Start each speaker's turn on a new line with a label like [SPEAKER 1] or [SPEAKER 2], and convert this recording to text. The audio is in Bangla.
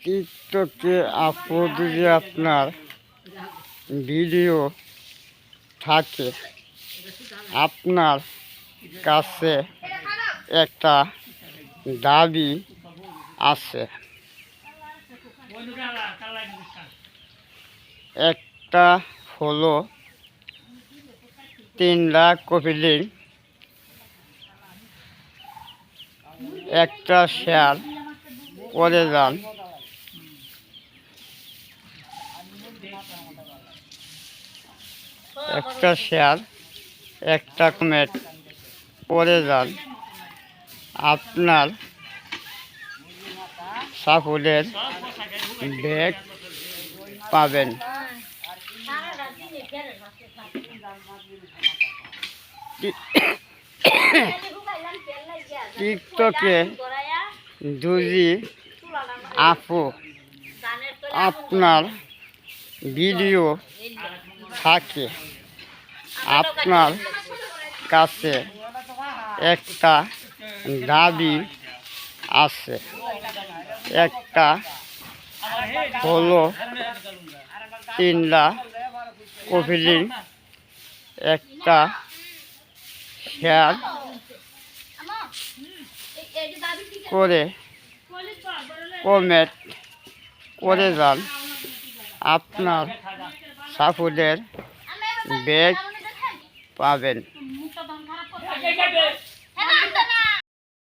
[SPEAKER 1] টিকটকে যদি আপনার ভিডিও থাকে, আপনার কাছে একটা দাবি আছে। একটা হলো 3 লাখ কপি লিঙ্ক, একটা শেয়ার করে যান, একটা শেয়ার, একটা কমেন্ট করে যান, আপনার সাপোর্টের ব্যাক পাবেন। টিকটকে যদি আপু আপনার ভিডিও থাকে, আপনার কাছে একটা দাবি আছে। একটা হলো 3 লাখ কপি লিঙ্ক, একটা শেয়ার করে কমেন্ট করে যান, আপনার সাপোর্টের ব্যাক পাবেন।